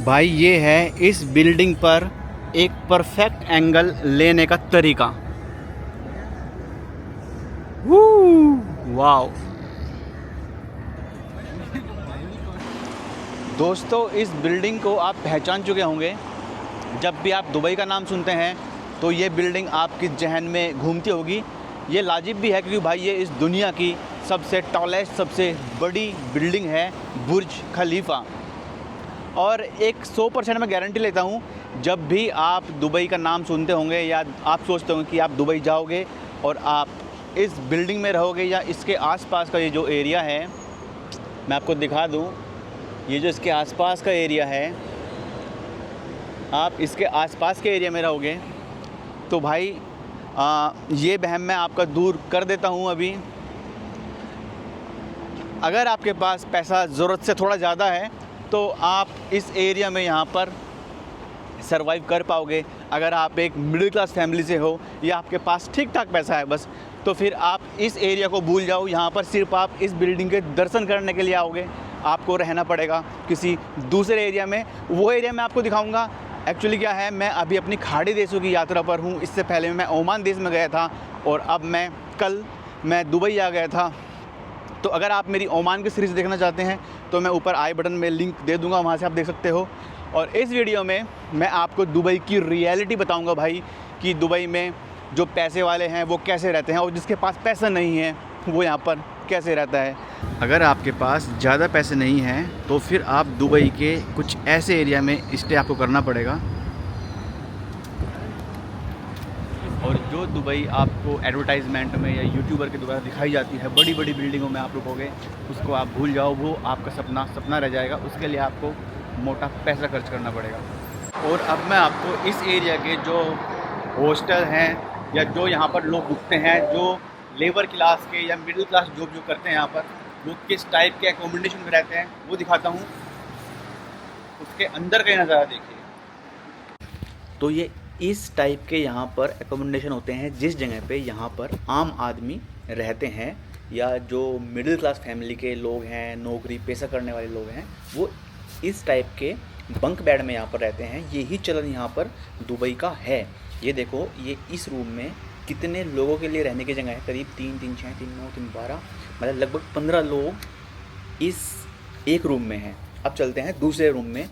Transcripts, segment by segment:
भाई ये है इस बिल्डिंग पर एक परफेक्ट एंगल लेने का तरीका। वाओ दोस्तों, इस बिल्डिंग को आप पहचान चुके होंगे। जब भी आप दुबई का नाम सुनते हैं तो ये बिल्डिंग आपके जहन में घूमती होगी। ये लाजिब भी है क्योंकि भाई ये इस दुनिया की सबसे टॉलेस्ट, सबसे बड़ी बिल्डिंग है, बुर्ज खलीफा। और एक 100% मैं गारंटी लेता हूँ, जब भी आप दुबई का नाम सुनते होंगे या आप सोचते होंगे कि आप दुबई जाओगे और आप इस बिल्डिंग में रहोगे या इसके आसपास का ये जो एरिया है, मैं आपको दिखा दूँ, ये जो इसके आसपास का एरिया है, आप इसके आसपास के एरिया में रहोगे तो भाई ये वहम मैं आपका दूर कर देता हूँ। अभी अगर आपके पास पैसा ज़रूरत से थोड़ा ज़्यादा है तो आप इस एरिया में यहाँ पर सरवाइव कर पाओगे। अगर आप एक मिडिल क्लास फैमिली से हो या आपके पास ठीक ठाक पैसा है बस, तो फिर आप इस एरिया को भूल जाओ। यहाँ पर सिर्फ आप इस बिल्डिंग के दर्शन करने के लिए आओगे। आपको रहना पड़ेगा किसी दूसरे एरिया में। वो एरिया मैं आपको दिखाऊंगा। एक्चुअली क्या है, मैं अभी अपनी खाड़ी देशों की यात्रा पर हूँ। इससे पहले मैं ओमान देश में गया था और अब कल मैं दुबई आ गया था। तो अगर आप मेरी ओमान की सीरीज़ देखना चाहते हैं तो मैं ऊपर आई बटन में लिंक दे दूंगा, वहाँ से आप देख सकते हो। और इस वीडियो में मैं आपको दुबई की रियलिटी बताऊंगा भाई, कि दुबई में जो पैसे वाले हैं वो कैसे रहते हैं और जिसके पास पैसा नहीं है वो यहाँ पर कैसे रहता है। अगर आपके पास ज़्यादा पैसे नहीं हैं तो फिर आप दुबई के कुछ ऐसे एरिया में स्टे आपको करना पड़ेगा। और जो दुबई आपको एडवर्टाइजमेंट में या यूट्यूबर के द्वारा दिखाई जाती है, बड़ी बड़ी बिल्डिंगों में आप रुकोगे, उसको आप भूल जाओ। वो आपका सपना रह जाएगा। उसके लिए आपको मोटा पैसा खर्च करना पड़ेगा। और अब मैं आपको इस एरिया के जो हॉस्टल हैं या जो यहाँ पर लोग रुकते हैं, जो लेबर क्लास के या मिडिल क्लास जॉब जो करते हैं यहाँ पर, वो किस टाइप के एकोमोडेशन में रहते हैं वो दिखाता हूँ। उसके अंदर का नज़ारा देखिए। तो ये इस टाइप के यहाँ पर एकोमोडेशन होते हैं जिस जगह पे यहाँ पर आम आदमी रहते हैं या जो मिडिल क्लास फैमिली के लोग हैं, नौकरी पेशा करने वाले लोग हैं, वो इस टाइप के बंक बेड में यहाँ पर रहते हैं। यही चलन यहाँ पर दुबई का है। ये देखो, ये इस रूम में कितने लोगों के लिए रहने की जगह है। करीब 3, 3, 6, 3, 9, 3, 12, मतलब लगभग 15 लोग इस एक रूम में हैं। अब चलते हैं दूसरे रूम में।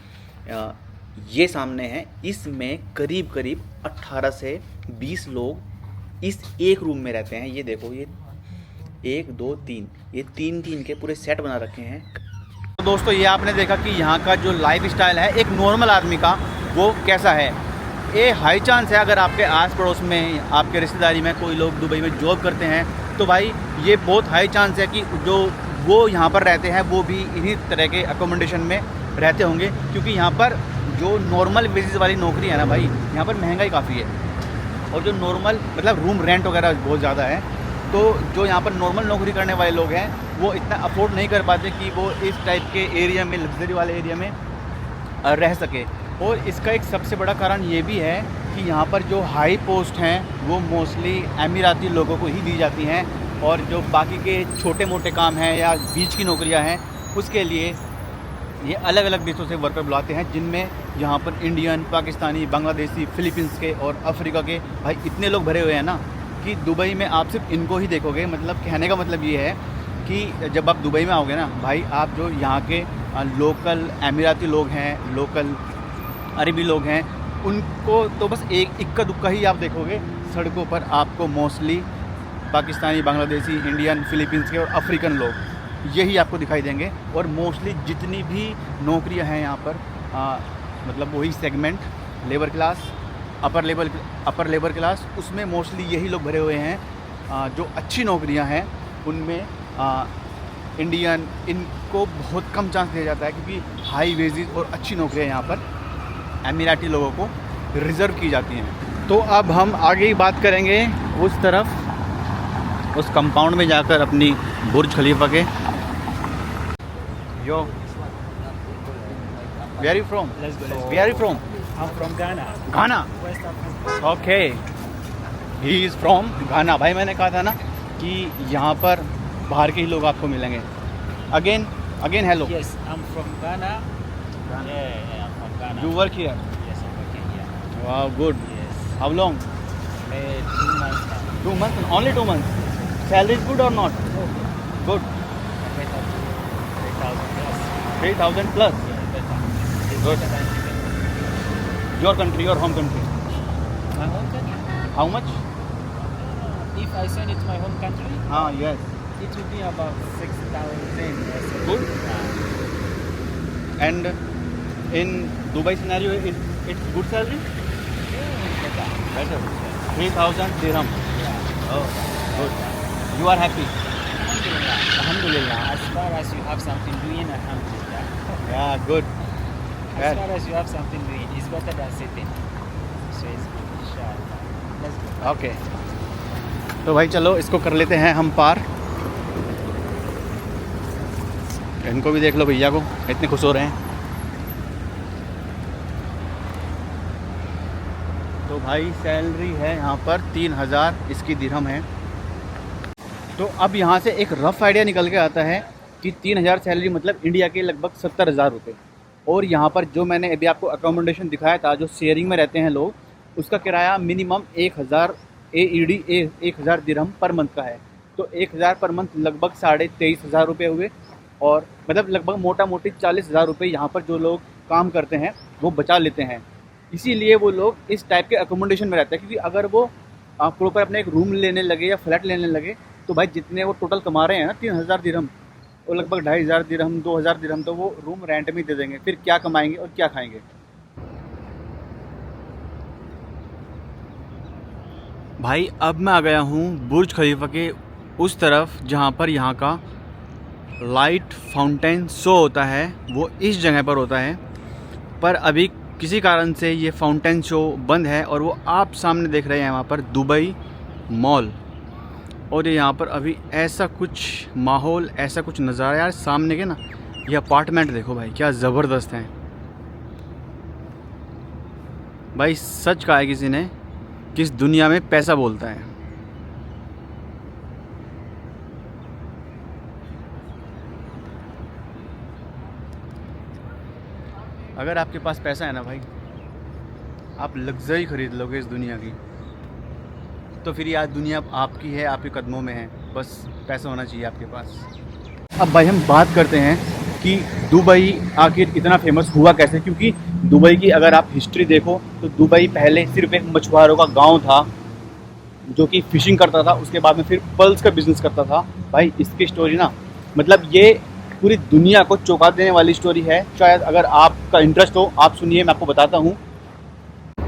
ये सामने है, इसमें करीब 18 से 20 लोग इस एक रूम में रहते हैं। ये देखो, ये 1, 2, 3, ये 3 के पूरे सेट बना रखे हैं। तो दोस्तों, ये आपने देखा कि यहाँ का जो लाइफ स्टाइल है एक नॉर्मल आदमी का, वो कैसा है। ये हाई चांस है अगर आपके आस पड़ोस में, आपके रिश्तेदारी में कोई लोग दुबई में जॉब करते हैं तो भाई ये बहुत हाई चांस है कि जो वो यहाँ पर रहते हैं वो भी इन्हीं तरह के अकोमोडेशन में रहते होंगे। क्योंकि यहाँ पर जो नॉर्मल बेसिस वाली नौकरी है ना भाई, यहाँ पर महंगाई काफ़ी है। और जो नॉर्मल मतलब रूम रेंट वगैरह बहुत ज़्यादा है, तो जो यहाँ पर नॉर्मल नौकरी करने वाले लोग हैं वो इतना अफोर्ड नहीं कर पाते कि वो इस टाइप के एरिया में, लग्जरी वाले एरिया में रह सके। और इसका एक सबसे बड़ा कारण ये भी है कि यहाँ पर जो हाई पोस्ट हैं वो मोस्टली अमीराती लोगों को ही दी जाती हैं। और जो बाकी के छोटे मोटे काम हैं या बीच की नौकरियाँ हैं, उसके लिए ये अलग अलग देशों से वर्कर बुलाते हैं, जिनमें यहाँ पर इंडियन, पाकिस्तानी, बांग्लादेशी, फिलीपींस के और अफ्रीका के भाई इतने लोग भरे हुए हैं ना कि दुबई में आप सिर्फ इनको ही देखोगे। मतलब कहने का मतलब ये है कि जब आप दुबई में आओगे ना भाई, आप जो यहाँ के लोकल अमीराती लोग हैं, लोकल अरबी लोग हैं, उनको तो बस एक इक्का दुक्का ही आप देखोगे। सड़कों पर आपको mostly Pakistani, Bangladeshi, Indian, Philippines के और अफ्रीकन लोग यही आपको दिखाई देंगे। और मोस्टली जितनी भी नौकरियां हैं यहाँ पर, मतलब वही सेगमेंट, लेबर क्लास, अपर लेबर क्लास, उसमें मोस्टली यही लोग भरे हुए हैं। जो अच्छी नौकरियां हैं उनमें इंडियन, इनको बहुत कम चांस दिया जाता है क्योंकि हाई वेजेस और अच्छी नौकरियां यहाँ पर अमीराती लोगों को रिज़र्व की जाती हैं। तो अब हम आगे ही बात करेंगे उस तरफ, उस कंपाउंड में जाकर अपनी बुर्ज खलीफा के। Yo, where you from? Where you from? I'm from Ghana. Ghana. West Africa. Okay, he is from Ghana. भाई मैंने कहा था ना कि यहाँ पर बाहर के ही लोग आपको मिलेंगे। Again hello. Yes, I'm from Ghana. Yeah, I'm from Ghana. Ghana. You work here? Yes, I'm working here. Wow, good. Yes. How long? 2 months now. 2 months? Only 2 months? Salary is good or not? Okay. Good. I get up to 3,000 plus. 3,000 plus? Yeah, better. It's Good. better than Sweden. Your country, your home country. My home country? How much? If I send it to my home country, Ah, yes. it will be about 6,000. Yes. Good. Yeah. And in Dubai scenario, it's good salary? Yeah, better. Better. 3,000 dirham. Yeah. Oh, good. You are happy? Alhamdulillah. Alhamdulillah. As far as you have something doing, alhamdulillah. Yeah, good. As Well, far as you have something doing, it's better than sitting. So it's good, inshallah. Let's go. Okay तो भाई चलो इसको कर लेते हैं हम पार। इनको भी देख लो भैया को, इतने खुश हो रहे हैं। तो भाई सैलरी है यहाँ पर 3,000 इसकी दिरहम है। तो अब यहाँ से एक रफ़ आइडिया निकल के आता है कि 3,000 सैलरी मतलब इंडिया के लगभग 70,000 रुपये। और यहाँ पर जो मैंने अभी आपको अकोमोडेशन दिखाया था, जो शेयरिंग में रहते हैं लोग, उसका किराया मिनिमम 1,000 AED 1,000 दिरहम पर मंथ का है। तो 1,000 पर मंथ लगभग 23,500 रुपये हुए। और मतलब लगभग मोटा मोटी 40,000 रुपये यहाँ पर जो लोग काम करते हैं वो बचा लेते हैं। इसीलिए वो लोग इस टाइप के अकोमोडेशन में रहते हैं, क्योंकि अगर वो प्रॉपर अपने एक रूम लेने लगे या फ्लैट लेने लगे तो भाई जितने वो टोटल कमा रहे हैं ना 3,000 दिरहम, वो लगभग 2,500 दिरहम 2,000 दिरहम तो वो रूम रेंट में ही दे देंगे। फिर क्या कमाएंगे और क्या खाएंगे। भाई अब मैं आ गया हूँ बुर्ज खलीफा के उस तरफ जहाँ पर यहाँ का लाइट फाउंटेन शो होता है, वो इस जगह पर होता है। पर अभी किसी कारण से ये फाउंटेन शो बंद है और वो आप सामने देख रहे हैं वहाँ पर दुबई मॉल। और ये यहाँ पर अभी ऐसा कुछ माहौल, ऐसा कुछ नज़ारा यार सामने के ना, ये अपार्टमेंट देखो भाई क्या ज़बरदस्त हैं भाई। सच कहा है किसी ने कि इस दुनिया में पैसा बोलता है। अगर आपके पास पैसा है ना भाई, आप लग्जरी खरीद लोगे इस दुनिया की। तो फिर ये आज दुनिया आपकी है, आपके कदमों में है, बस पैसा होना चाहिए आपके पास। अब भाई हम बात करते हैं कि दुबई आखिर इतना फेमस हुआ कैसे। क्योंकि दुबई की अगर आप हिस्ट्री देखो तो दुबई पहले सिर्फ एक मछुआरों का गांव था जो कि फ़िशिंग करता था। उसके बाद में फिर पर्ल्स का बिज़नेस करता था। भाई इसकी स्टोरी ना, मतलब ये पूरी दुनिया को चौंका देने वाली स्टोरी है। शायद अगर आपका इंटरेस्ट हो आप सुनिए, मैं आपको बताता हूँ।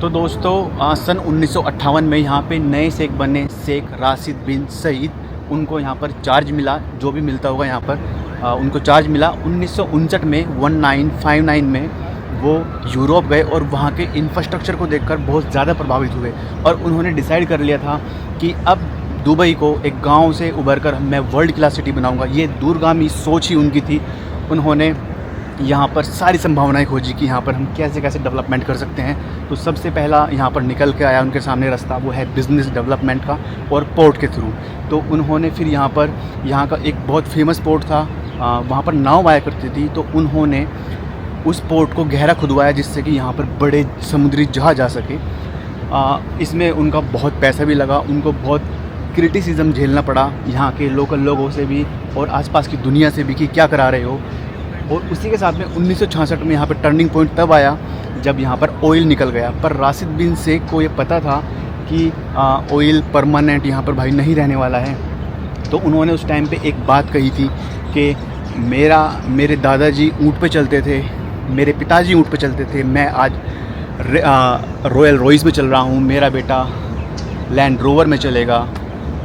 तो दोस्तों सन 1958 में यहाँ पे नए शेख बने, शेख राशिद बिन सईद। उनको यहाँ पर चार्ज मिला, जो भी मिलता होगा यहाँ पर उनको चार्ज मिला। 1959 में 1959 में वो यूरोप गए और वहाँ के इंफ्रास्ट्रक्चर को देखकर बहुत ज़्यादा प्रभावित हुए और उन्होंने डिसाइड कर लिया था कि अब दुबई को एक गांव से उभरकर मैं वर्ल्ड क्लास सिटी बनाऊंगा। ये दूरगामी सोच ही उनकी थी। उन्होंने यहाँ पर सारी संभावनाएं खोजी कि यहाँ पर हम कैसे कैसे डेवलपमेंट कर सकते हैं। तो सबसे पहला यहाँ पर निकल के आया उनके सामने रास्ता, वो है बिज़नेस डेवलपमेंट का और पोर्ट के थ्रू। तो उन्होंने फिर यहाँ का एक बहुत फेमस पोर्ट था, वहाँ पर नाव आया करती थी। तो उन्होंने उस पोर्ट को गहरा खुदवाया जिससे कि यहाँ पर बड़े समुद्री जहाज़ आ सके। इसमें उनका बहुत पैसा भी लगा, उनको बहुत क्रिटिसिज्म झेलना पड़ा यहाँ के लोकल लोगों से भी और आसपास की दुनिया से भी कि क्या करा रहे हो। और उसी के साथ में 1966 में यहाँ पर टर्निंग पॉइंट तब आया जब यहाँ पर ऑयल निकल गया। पर राशिद बिन शेख को ये पता था कि ऑयल परमानेंट यहाँ पर भाई नहीं रहने वाला है। तो उन्होंने उस टाइम पे एक बात कही थी कि मेरे दादाजी ऊँट पे चलते थे, मेरे पिताजी ऊँट पे चलते थे, मैं आज रॉयल रॉयस में चल रहा हूँ, मेरा बेटा लैंड रोवर में चलेगा,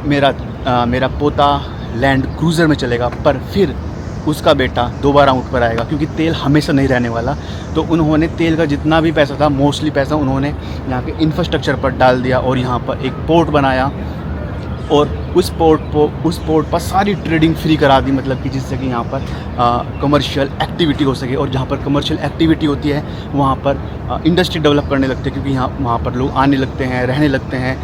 मेरा पोता लैंड क्रूज़र में चलेगा, पर फिर उसका बेटा दोबारा ऊँट पर आएगा क्योंकि तेल हमेशा नहीं रहने वाला। तो उन्होंने तेल का जितना भी पैसा था, मोस्टली पैसा उन्होंने यहाँ के इंफ्रास्ट्रक्चर पर डाल दिया और यहाँ पर एक पोर्ट बनाया और उस पोर्ट पर सारी ट्रेडिंग फ्री करा दी, मतलब कि जिससे कि यहाँ पर कमर्शियल एक्टिविटी हो सके। और जहाँ पर कमर्शियल एक्टिविटी होती है वहाँ पर इंडस्ट्री डेवलप करने लगते हैं, क्योंकि वहाँ पर लोग आने लगते हैं, रहने लगते हैं।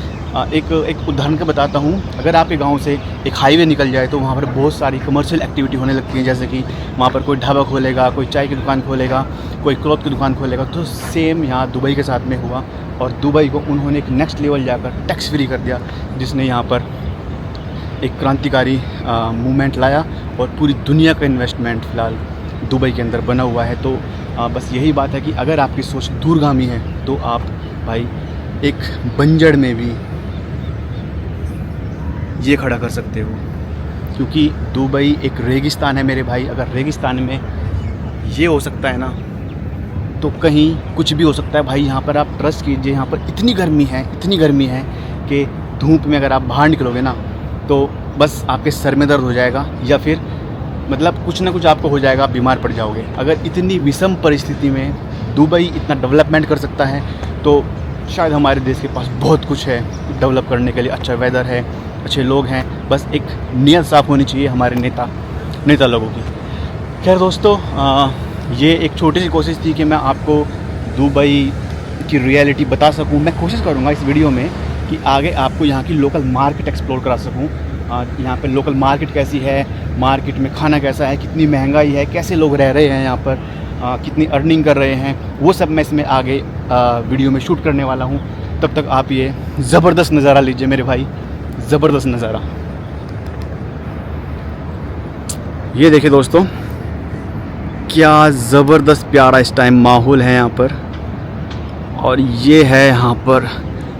एक उदाहरण का बताता हूँ, अगर आपके गांव से एक हाईवे निकल जाए तो वहाँ पर बहुत सारी कमर्शियल एक्टिविटी होने लगती है, जैसे कि वहाँ पर कोई ढाबा खोलेगा, कोई चाय की दुकान खोलेगा, कोई क्लॉथ की दुकान खोलेगा। तो सेम यहाँ दुबई के साथ में हुआ, और दुबई को उन्होंने एक नेक्स्ट लेवल जाकर टैक्स फ्री कर दिया, जिसने यहाँ पर एक क्रांतिकारी मूवमेंट लाया। और पूरी दुनिया का इन्वेस्टमेंट फ़िलहाल दुबई के अंदर बना हुआ है। तो बस यही बात है कि अगर आपकी सोच दूरगामी है तो आप भाई एक बंजर में भी ये खड़ा कर सकते हो, क्योंकि दुबई एक रेगिस्तान है मेरे भाई। अगर रेगिस्तान में ये हो सकता है ना, तो कहीं कुछ भी हो सकता है भाई। यहाँ पर आप ट्रस्ट कीजिए, यहाँ पर इतनी गर्मी है कि धूप में अगर आप बाहर निकलोगे ना तो बस आपके सर में दर्द हो जाएगा, या फिर मतलब कुछ ना कुछ आपको हो जाएगा, आप बीमार पड़ जाओगे। अगर इतनी विषम परिस्थिति में दुबई इतना डेवलपमेंट कर सकता है तो शायद हमारे देश के पास बहुत कुछ है डेवलप करने के लिए। अच्छा वेदर है, अच्छे लोग हैं, बस एक नीयत साफ़ होनी चाहिए हमारे नेता लोगों की। खैर दोस्तों, ये एक छोटी सी कोशिश थी कि मैं आपको दुबई की रियलिटी बता सकूं। मैं कोशिश करूंगा इस वीडियो में कि आगे आपको यहाँ की लोकल मार्केट एक्सप्लोर करा सकूं। यहाँ पर लोकल मार्केट कैसी है, मार्केट में खाना कैसा है, कितनी महंगाई है, कैसे लोग रह रहे हैं यहाँ पर, कितनी अर्निंग कर रहे हैं, वो सब मैं इसमें आगे वीडियो में शूट करने वाला हूँ। तब तक आप ये ज़बरदस्त नज़ारा लीजिए मेरे भाई, ज़बरदस्त नज़ारा। ये देखिए दोस्तों, क्या ज़बरदस्त प्यारा इस टाइम माहौल है यहाँ पर। और ये है यहाँ पर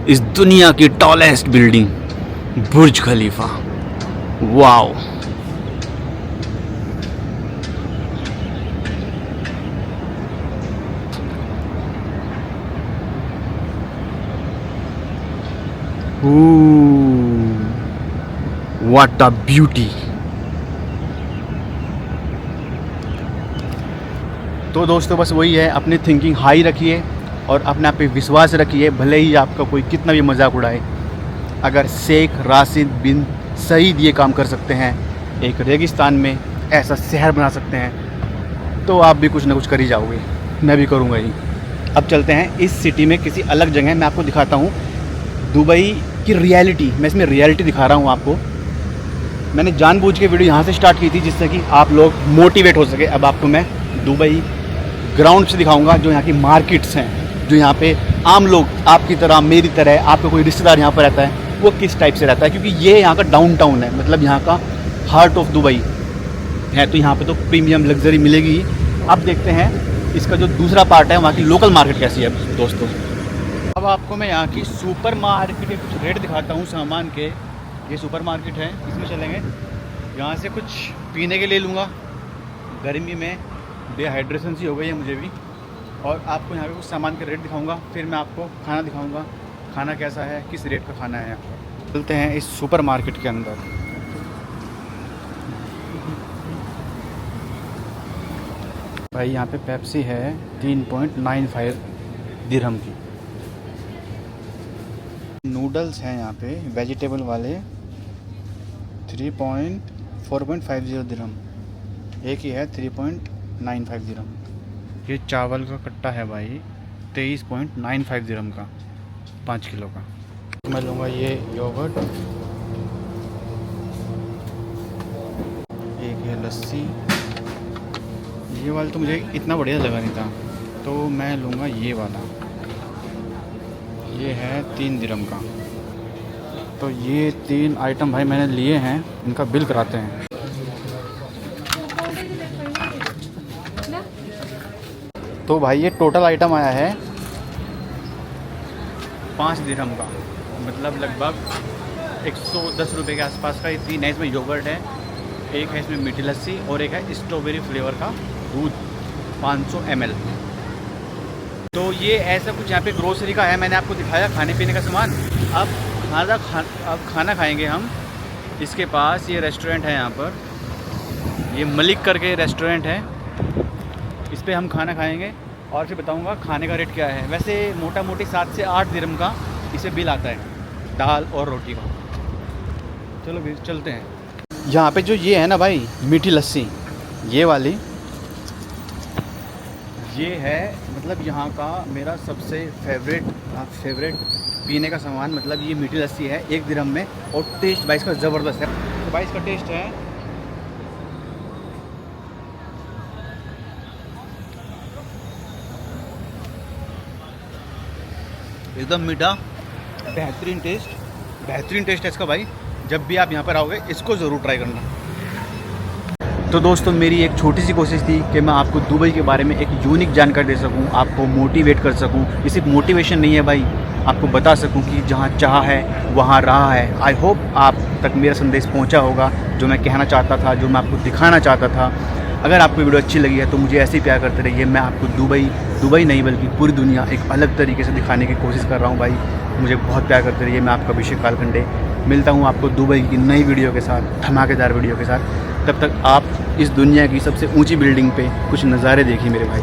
इस दुनिया की tallest building Burj Khalifa. Wow, what a beauty. तो दोस्तों बस वही है, अपनी थिंकिंग हाई रखिए और अपने आप पे विश्वास रखिए, भले ही आपका कोई कितना भी मजाक उड़ाए। अगर शेख राशिद बिन सईद ये काम कर सकते हैं, एक रेगिस्तान में ऐसा शहर बना सकते हैं, तो आप भी कुछ ना कुछ कर ही जाओगे, मैं भी करूँगा ही। अब चलते हैं इस सिटी में किसी अलग जगह, मैं आपको दिखाता हूँ दुबई की रियलिटी। मैं इसमें रियलिटी दिखा रहा हूँ आपको। मैंने जानबूझ के वीडियो यहाँ से स्टार्ट की थी जिससे कि आप लोग मोटिवेट हो सके। अब आपको मैं दुबई ग्राउंड से दिखाऊंगा, जो यहाँ की मार्केट्स हैं, जो यहाँ पे आम लोग आपकी तरह, मेरी तरह, आपका कोई रिश्तेदार यहाँ पर रहता है, वो किस टाइप से रहता है। क्योंकि ये यहाँ का डाउनटाउन है, मतलब यहाँ का हार्ट ऑफ दुबई है, तो यहाँ पे तो प्रीमियम लग्जरी मिलेगी। अब देखते हैं इसका जो दूसरा पार्ट है, वहाँ की लोकल मार्केट कैसी है दोस्तों। अब आपको मैं यहाँ की सुपर मार्केट के कुछ रेट दिखाता हूँ सामान के। ये सुपर मार्केट है, इसमें चलेंगे। यहाँ से कुछ पीने के लिए लूँगा, गर्मी में डिहाइड्रेशन सी हो गई है मुझे भी। और आपको यहाँ पे कुछ सामान के रेट दिखाऊंगा, फिर मैं आपको खाना दिखाऊंगा, खाना कैसा है, किस रेट का खाना है। चलते हैं इस सुपर मार्केट के अंदर। भाई यहाँ पे पेप्सी है 3.95 दिरहम की। नूडल्स हैं यहाँ पे वेजिटेबल वाले 4.50 दिरहम, एक ही है 3.95 दिरहम। ये चावल का कट्टा है भाई 23.95 दिरहम का, 5 किलो का। मैं लूँगा ये योगर्ट, एक है लस्सी। ये वाला तो मुझे इतना बढ़िया लगा नहीं था, तो मैं लूँगा ये वाला। ये है 3 दिरहम का। तो ये 3 आइटम भाई मैंने लिए हैं, इनका बिल कराते हैं। तो भाई ये टोटल आइटम आया है 5 दिरहम का, मतलब लगभग 110 रुपये के आसपास का। ये 3 है, इसमें योगर्ट है, एक है इसमें मीठी लस्सी, और एक है स्ट्रॉबेरी फ्लेवर का दूध 500 ml। तो ये ऐसा कुछ यहाँ पे ग्रोसरी का है, मैंने आपको दिखाया खाने पीने का सामान। अब खाना खाएंगे हम। इसके पास ये रेस्टोरेंट है, यहाँ पर ये मलिक करके रेस्टोरेंट है, इस पे हम खाना खाएंगे और फिर बताऊंगा खाने का रेट क्या है। वैसे मोटा मोटी 7 से 8 दिरहम का इसे बिल आता है, दाल और रोटी का। चलो भी चलते हैं। यहाँ पे जो ये है ना भाई मीठी लस्सी, ये वाली, ये है मतलब यहाँ का मेरा सबसे फेवरेट पीने का सामान। मतलब ये मीठी लस्सी है 1 दिरहम में, और टेस्ट भाई इसका ज़बरदस्त है। तो भाई इसका टेस्ट है एकदम मीठा, बेहतरीन टेस्ट है इसका भाई। जब भी आप यहाँ पर आओगे इसको ज़रूर ट्राई करना। तो दोस्तों मेरी एक छोटी सी कोशिश थी कि मैं आपको दुबई के बारे में एक यूनिक जानकारी दे सकूं, आपको मोटिवेट कर सकूं। ये सिर्फ मोटिवेशन नहीं है भाई, आपको बता सकूं कि जहां चाह है वहां राह है। आई होप आप तक मेरा संदेश पहुंचा होगा, जो मैं कहना चाहता था, जो मैं आपको दिखाना चाहता था। अगर आपको वीडियो अच्छी लगी है तो मुझे ऐसे ही प्यार करते रहिए। मैं आपको दुबई नहीं बल्कि पूरी दुनिया एक अलग तरीके से दिखाने की कोशिश कर रहा हूँ भाई। मुझे बहुत प्यार करते रहिए। मैं आपका अभिषेक कालखंडे, मिलता हूँ आपको दुबई की नई वीडियो के साथ, धमाकेदार वीडियो के साथ। तब तक आप इस दुनिया की सबसे ऊंची बिल्डिंग पे कुछ नज़ारे देखिए मेरे भाई।